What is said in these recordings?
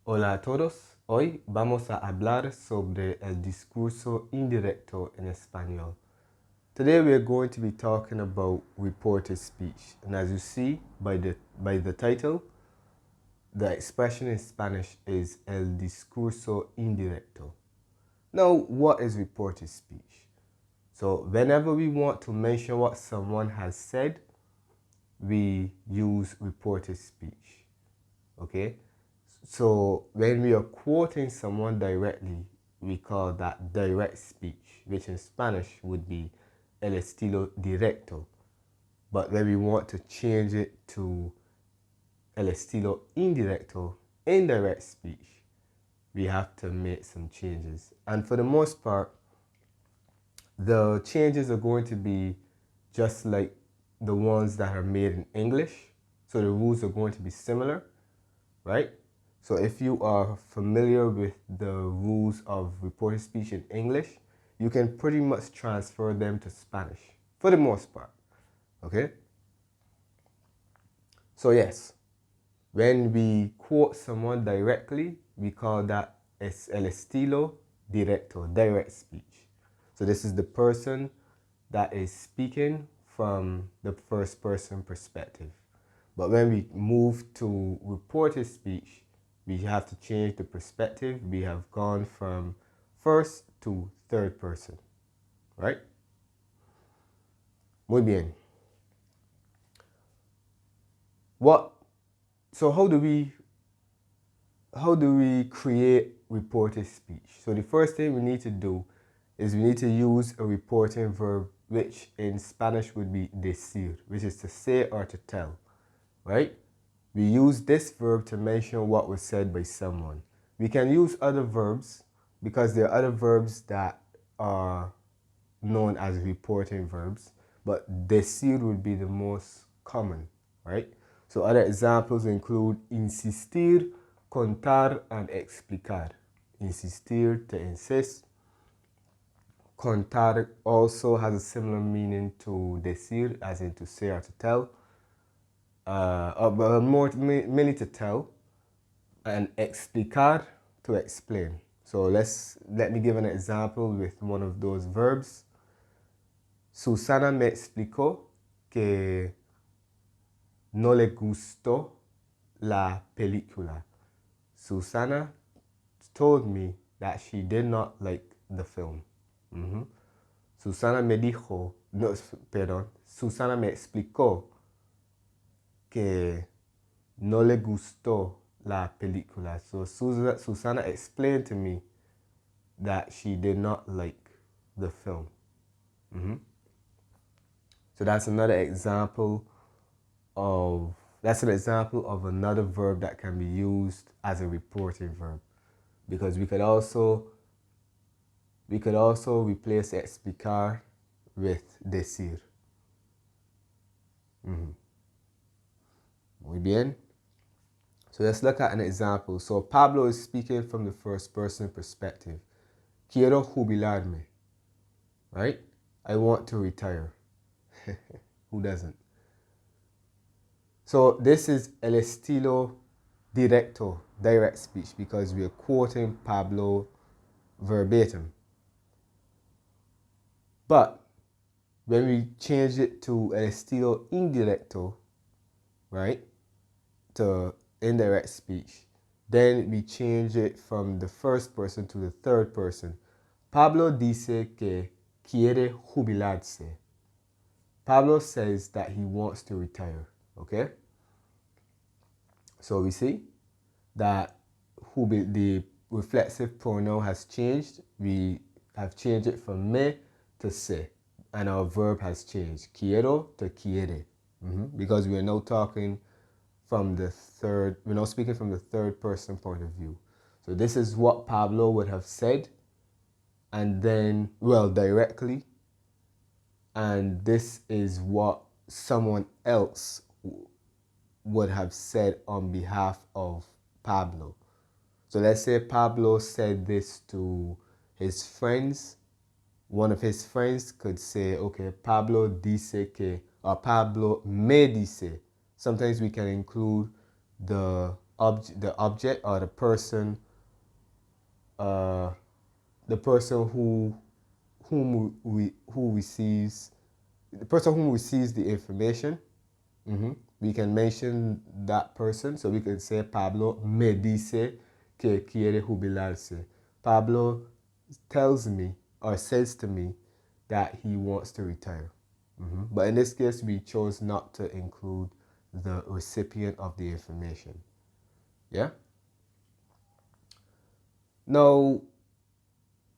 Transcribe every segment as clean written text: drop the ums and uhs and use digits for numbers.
Hola a todos, hoy vamos a hablar sobre el discurso indirecto en español. Today we are going to be talking about reported speech, and as you see by the title, the expression in Spanish is el discurso indirecto. Now, what is reported speech? So whenever we want to mention what someone has said, we use reported speech, okay? So when we are quoting someone directly, we call that direct speech, which in Spanish would be el estilo directo. But when we want to change it to el estilo indirecto, indirect speech, we have to make some changes. And for the most part, the changes are going to be just like the ones that are made in English. So the rules are going to be similar, right? So if you are familiar with the rules of reported speech in English, you can pretty much transfer them to Spanish for the most part, okay? So yes, when we quote someone directly, we call that el estilo directo, direct speech. So this is the person that is speaking from the first person perspective. But when we move to reported speech, we have to change the perspective. We have gone from first to third person, right? Muy bien. So how do we create reported speech? So the first thing we need to do is we need to use a reporting verb, which in Spanish would be decir, which is to say or to tell, right? We use this verb to mention what was said by someone. We can use other verbs because there are other verbs that are known as reporting verbs, but decir would be the most common, right? So other examples include insistir, contar, and explicar. Insistir, to insist. Contar also has a similar meaning to decir, as in to say or to tell. But mainly to tell, and explicar, to explain. So let me give an example with one of those verbs. Susana me explicó que no le gustó la película. Susana told me that she did not like the film. Susana me dijo, no, perdón, Susana me explicó que no le gustó la película. So Susana explained to me that she did not like the film. So that's an example of another verb that can be used as a reporting verb, because we could also replace explicar with decir. Muy bien. So let's look at an example. So Pablo is speaking from the first person perspective. Quiero jubilarme, right? I want to retire. Who doesn't? So this is el estilo directo, direct speech, because we are quoting Pablo verbatim. But when we change it to el estilo indirecto, right, to indirect speech, then we change it from the first person to the third person. Pablo dice que quiere jubilarse. Pablo says that he wants to retire, okay? So we see that the reflexive pronoun has changed. We have changed it from me to se, and our verb has changed. Quiero to quiere, because we are now talking from we're now speaking from the third person point of view. So this is what Pablo would have said, and then, well, directly, and this is what someone else would have said on behalf of Pablo. So let's say Pablo said this to his friends. One of his friends could say, okay, Pablo dice que, or Pablo me dice. Sometimes we can include the the object or uh, the person who receives the information. We can mention that person, so we can say Pablo me dice que quiere jubilarse. Pablo tells me or says to me that he wants to retire. But in this case, we chose not to include the recipient of the information. Yeah? Now,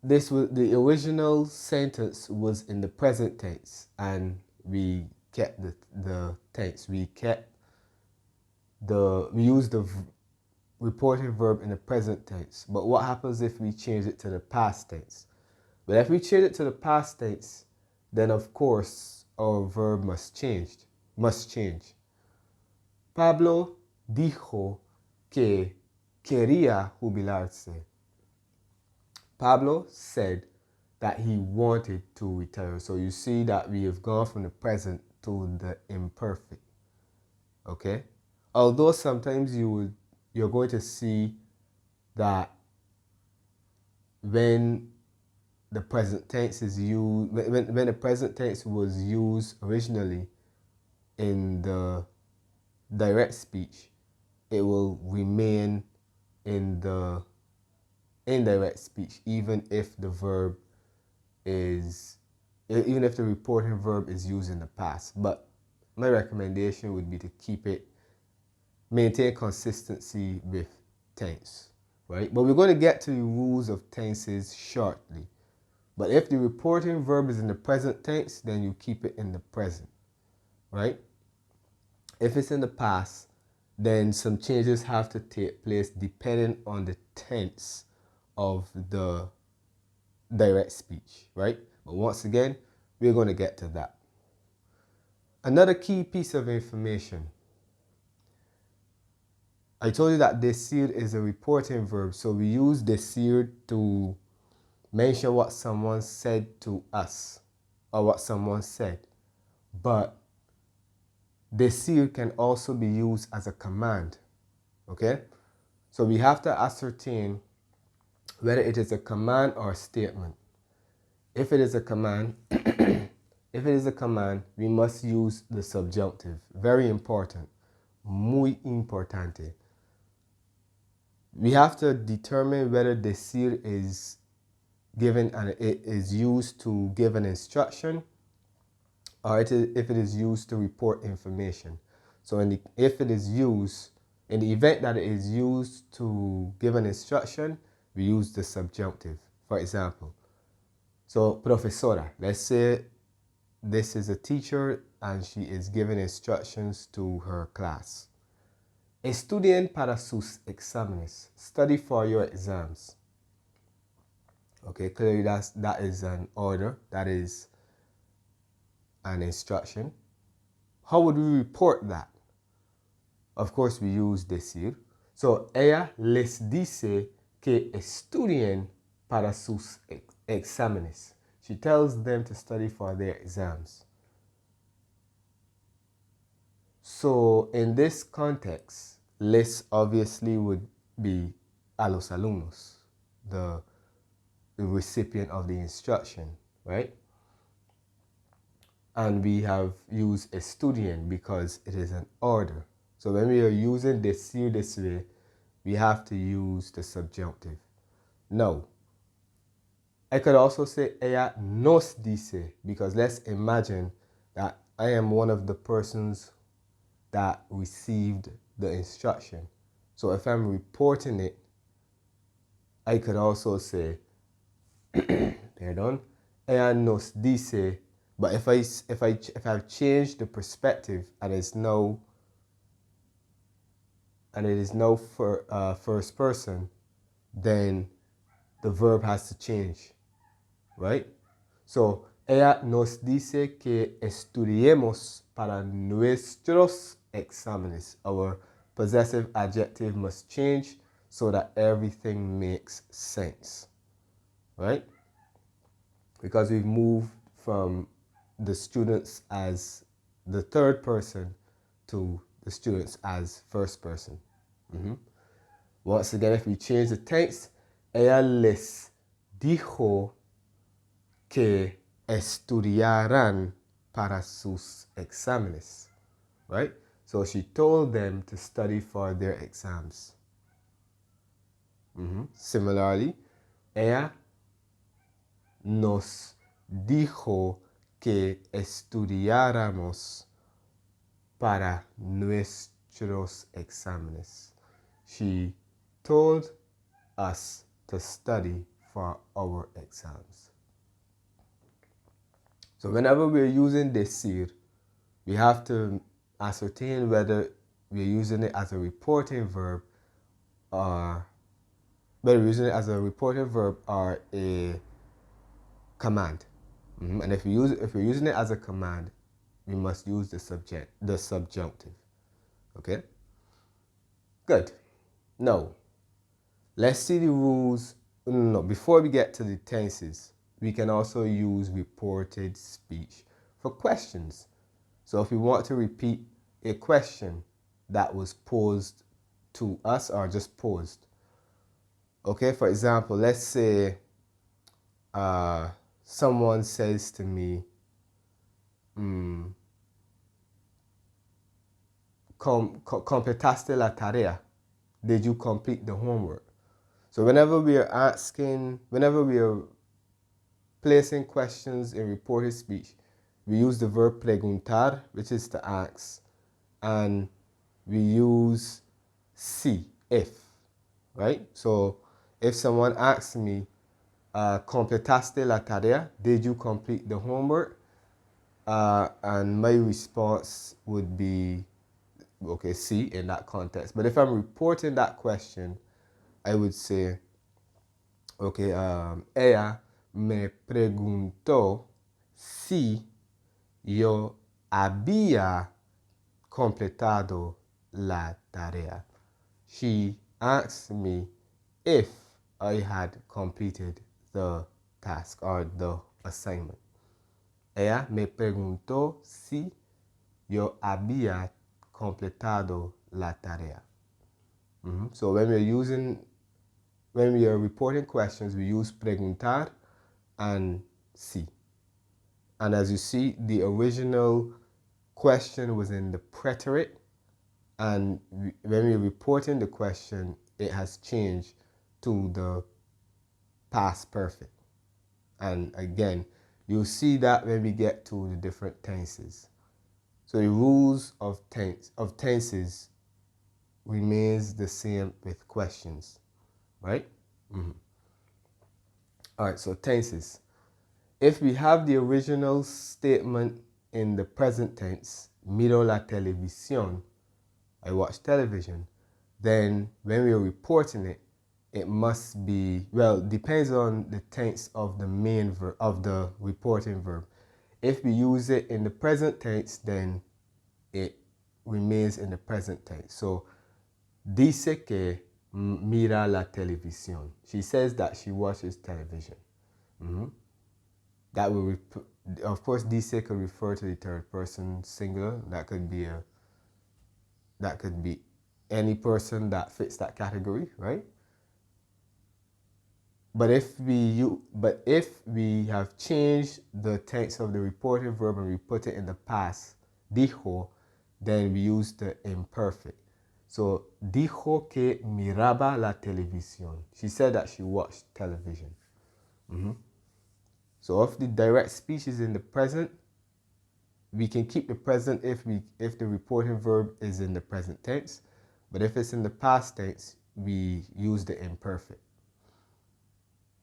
the original sentence was in the present tense, and we kept the tense. We used the reported verb in the present tense. But what happens if we change it to the past tense? But if we change it to the past tense, then of course our verb must change. Pablo dijo que quería jubilarse. Pablo said that he wanted to retire. So you see that we have gone from the present to the imperfect. Okay? Although sometimes you're going to see that when the present tense is used, when the present tense was used originally in the direct speech, it will remain in the indirect speech, even if the reporting verb is used in the past. But my recommendation would be to maintain consistency with tense, right? But we're going to get to the rules of tenses shortly. But if the reporting verb is in the present tense, then you keep it in the present, right? If it's in the past, then some changes have to take place depending on the tense of the direct speech, right? But once again, we're going to get to that. Another key piece of information. I told you that decir is a reporting verb, so we use decir to mention what someone said to us or what someone said. But decir can also be used as a command, okay? So we have to ascertain whether it is a command or a statement. If it is a command, we must use the subjunctive. Very important. Muy importante. We have to determine whether decir is given and it is used to give an instruction, or if it is used to report information. So in the event that it is used to give an instruction, we use the subjunctive. For example, so profesora, let's say this is a teacher and she is giving instructions to her class. Estudien para sus exámenes. Study for your exams. Okay, clearly that is an order, that is an instruction. How would we report that? Of course, we use decir. So, ella les dice que estudien para sus exámenes. She tells them to study for their exams. So, in this context, les obviously would be a los alumnos, the recipient of the instruction, right? And we have used estudien because it is an order. So when we are using decir this way, we have to use the subjunctive. Now, I could also say ella nos dice, because let's imagine that I am one of the persons that received the instruction. So if I'm reporting it, I could also say, perdón, ella nos dice. But if I've changed the perspective and it is now for first person, then the verb has to change, right? So ella nos dice que estudiemos para nuestros exámenes. Our possessive adjective must change so that everything makes sense, right? Because we've moved from the students as the third person to the students as first person. Once again, if we change the tense, ella les dijo que estudiarán para sus exámenes, right? So she told them to study for their exams. Similarly, ella nos dijo que estudiáramos para nuestros exámenes. She told us to study for our exams. So whenever we're using decir, we have to ascertain whether we're using it as a reporting verb or whether we're using it as a reporting verb or a command. And if we're using it as a command, we must use the subjunctive. Okay? Good. Now, let's see the rules. No, before we get to the tenses, we can also use reported speech for questions. So if we want to repeat a question that was posed to us or just posed. Okay, for example, let's say someone says to me, completaste la tarea? Did you complete the homework? So whenever we are placing questions in reported speech, we use the verb preguntar, which is to ask, and we use si, if, right? So if someone asks me, completaste la tarea? Did you complete the homework? And my response would be, okay, sí, in that context. But if I'm reporting that question, I would say, okay, ella me preguntó si yo había completado la tarea. She asked me if I had completed the task or the assignment. Ella me preguntó si yo había completado la tarea. So when we are reporting questions, we use preguntar and si. And as you see, the original question was in the preterite, and when we're reporting the question, it has changed to the past perfect. And again, you'll see that when we get to the different tenses. So the rules of tenses remains the same with questions, right? All right, so tenses. If we have the original statement in the present tense, miro la televisión, I watch television, then when we're reporting it, it must be, well, depends on the tense of the main verb, of the reporting verb. If we use it in the present tense, then it remains in the present tense. So, dice que mira la televisión. She says that she watches television. That will, of course, dice could refer to the third person singular. That could be any person that fits that category, right? But if we have changed the tense of the reported verb and we put it in the past, dijo, then we use the imperfect. So, dijo que miraba la televisión. She said that she watched television. So if the direct speech is in the present, we can keep the present if the reporting verb is in the present tense. But if it's in the past tense, we use the imperfect.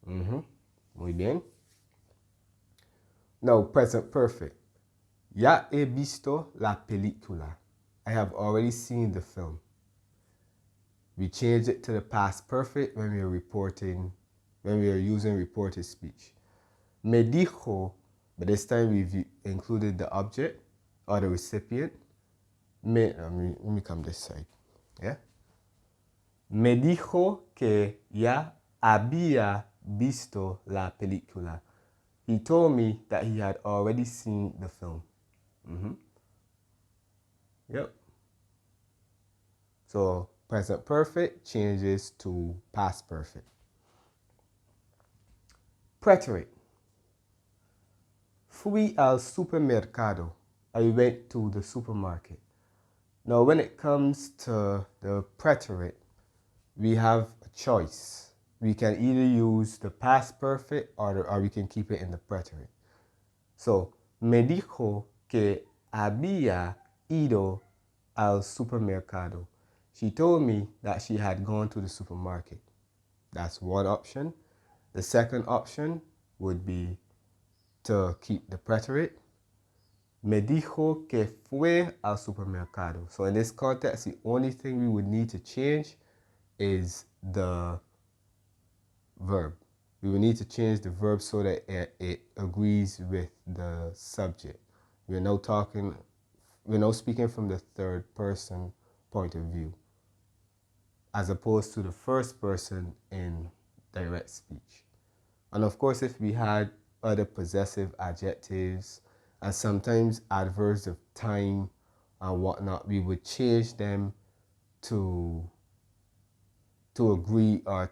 Muy bien. Now, present perfect. Ya he visto la película. I have already seen the film. We change it to the past perfect when we are using reported speech. Me dijo, but this time we've included the object or the recipient. Let me come this side. Yeah? Me dijo que ya había visto la película. He told me that he had already seen the film. Yep. So, present perfect changes to past perfect. Preterite. Fui al supermercado. I went to the supermarket. Now, when it comes to the preterite, we have a choice. We can either use the past perfect or we can keep it in the preterite. So, me dijo que había ido al supermercado. She told me that she had gone to the supermarket. That's one option. The second option would be to keep the preterite. Me dijo que fue al supermercado. So in this context, the only thing we would need to change is the verb. We would need to change the verb so that it agrees with the subject. We're now speaking from the third person point of view, as opposed to the first person in direct speech. And of course, if we had other possessive adjectives and sometimes adverbs of time and whatnot, we would change them to agree or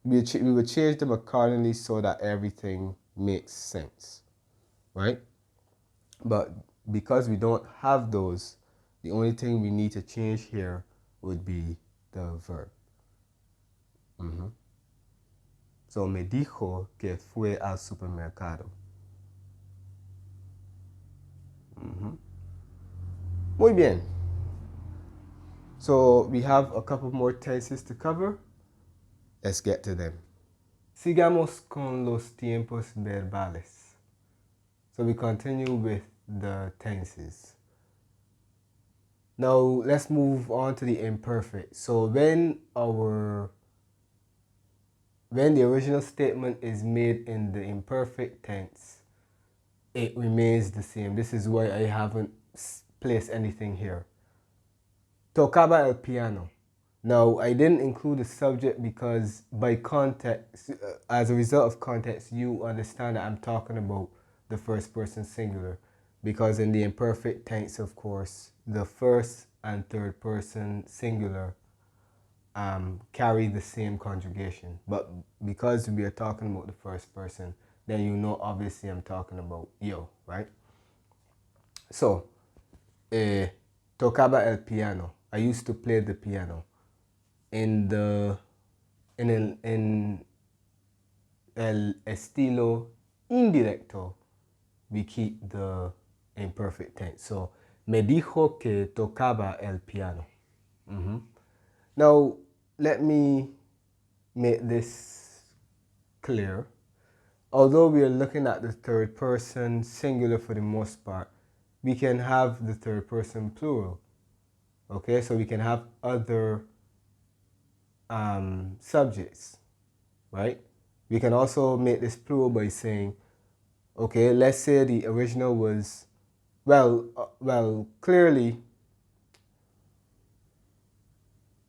we would change them accordingly so that everything makes sense, right? But because we don't have those, the only thing we need to change here would be the verb. So, me dijo que fue al supermercado. Muy bien. So, we have a couple more tenses to cover. Let's get to them. Sigamos con los tiempos verbales. So, we continue with the tenses. Now, let's move on to the imperfect. So, when the original statement is made in the imperfect tense, it remains the same. This is why I haven't placed anything here. Tocaba el piano. Now, I didn't include the subject because by context, as a result of context, you understand that I'm talking about the first person singular. Because in the imperfect tense, of course, the first and third person singular carry the same conjugation. But because we are talking about the first person, then you know obviously I'm talking about yo, right? So, tocaba el piano. I used to play the piano. In el estilo indirecto, we keep the imperfect tense. So, me dijo que tocaba el piano. Now, let me make this clear. Although we are looking at the third person singular for the most part, we can have the third person plural. Okay, so we can have other subjects, right? We can also make this plural by saying, okay, let's say the original was, clearly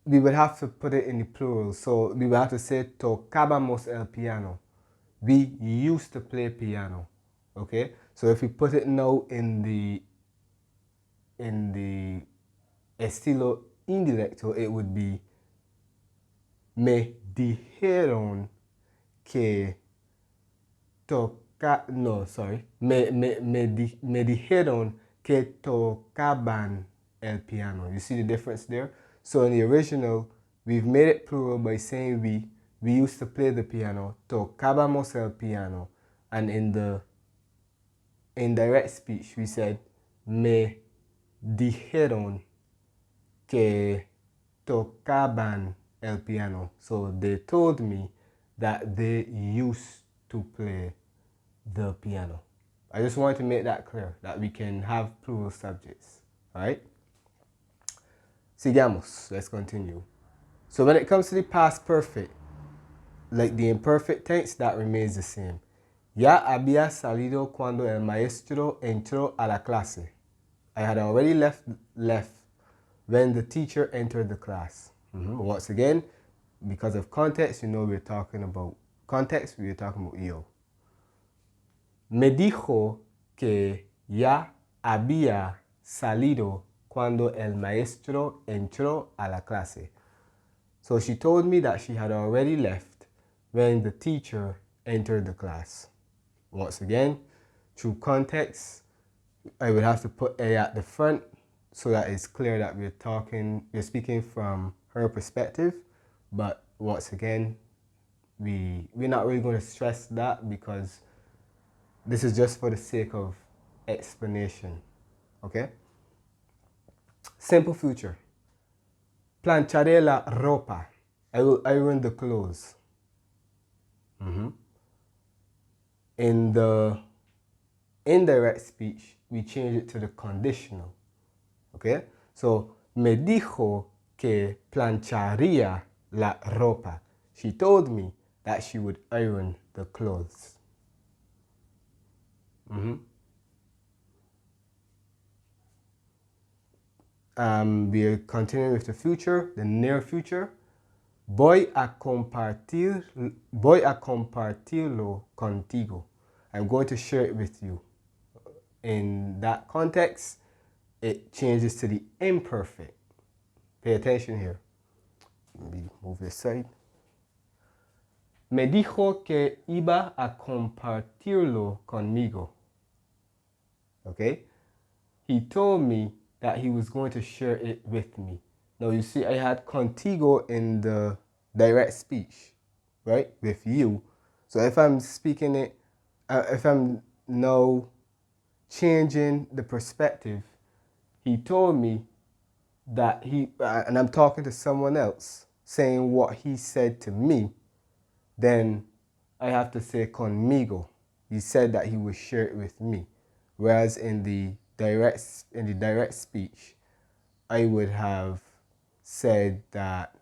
we would have to put it in the plural. So we would have to say tocábamos el piano. We used to play piano. Okay? So if we put it now in the estilo indirecto, it would be me dijeron que me dijeron que tocaban el piano. You see the difference there? So in the original, we've made it plural by saying we used to play the piano, tocábamos el piano. And in the indirect speech, we said me dijeron que tocaban el piano. So they told me that they used to play the piano. I just wanted to make that clear, that we can have plural subjects. Alright? Sigamos. Let's continue. So when it comes to the past perfect, like the imperfect tense, that remains the same. Ya había salido cuando el maestro entró a la clase. I had already left when the teacher entered the class. Once again, because of context, you know we're talking about yo. Me dijo que ya había salido cuando el maestro entró a la clase. So she told me that she had already left when the teacher entered the class. Once again, through context, I would have to put A at the front so that it's clear that we're speaking from her perspective. But once again, we're not really going to stress that because this is just for the sake of explanation. Okay? Simple future. Plancharé la ropa. I will iron the clothes. In the indirect speech, we change it to the conditional. Okay? So, me dijo que plancharía la ropa. She told me that she would iron the clothes. We're continuing with the future, the near future. Voy a compartirlo contigo. I'm going to share it with you. In that context, it changes to the imperfect. Pay attention here. Let me move this side. Me dijo que iba a compartirlo conmigo. Okay? He told me that he was going to share it with me. Now you see I had contigo in the direct speech, right? With you. So if I'm speaking it, if I'm now changing the perspective, he told me that and I'm talking to someone else, saying what he said to me, then I have to say conmigo. He said that he would share it with me. Whereas in the direct speech, I would have said that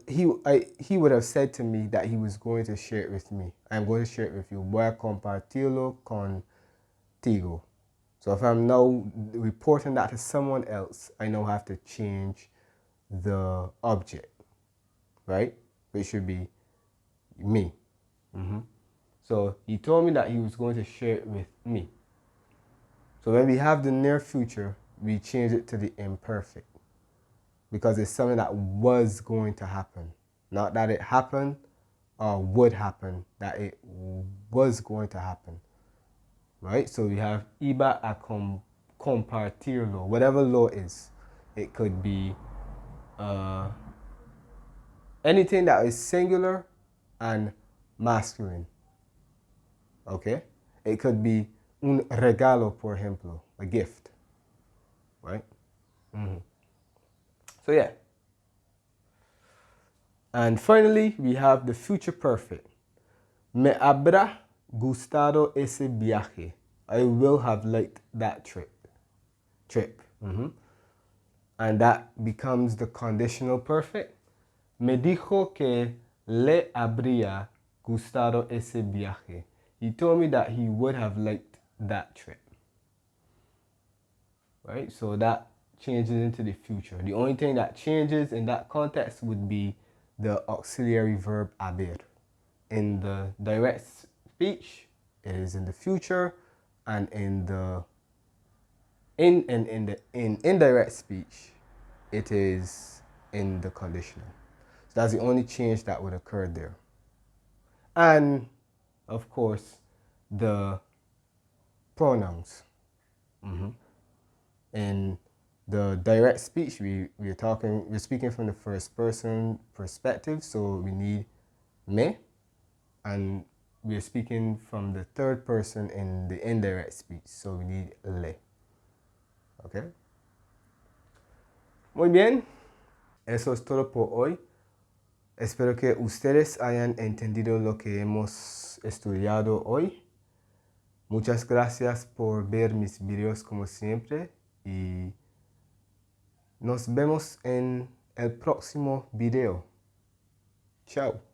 he would have said to me that he was going to share it with me. I'm going to share it with you. Voy a compartirlo contigo. So if I'm now reporting that to someone else, I now have to change the object, right? Which should be me. So he told me that he was going to share it with me. So when we have the near future, we change it to the imperfect because it's something that was going to happen. Not that it happened or would happen, that it was going to happen. Right? So we have iba a compartirlo, whatever lo is. It could be anything that is singular and masculine. Okay? It could be un regalo, por ejemplo, a gift. Right? So yeah. And finally, we have the future perfect. Me habrá gustado ese viaje. I will have liked that trip. And that becomes the conditional perfect. Me dijo que le habría gustado ese viaje. He told me that he would have liked that trip. Right? So that changes into the future. The only thing that changes in that context would be the auxiliary verb haber. In the direct speech, it is in the future, and in indirect speech, it is in the conditional. So that's the only change that would occur there. And of course, the pronouns. In the direct speech, we're speaking from the first person perspective, so we need me, and we're speaking from the third person in the indirect speech, so we need le. Okay? Muy bien, eso es todo por hoy. Espero que ustedes hayan entendido lo que hemos estudiado hoy. Muchas gracias por ver mis videos como siempre y nos vemos en el próximo video. Chao.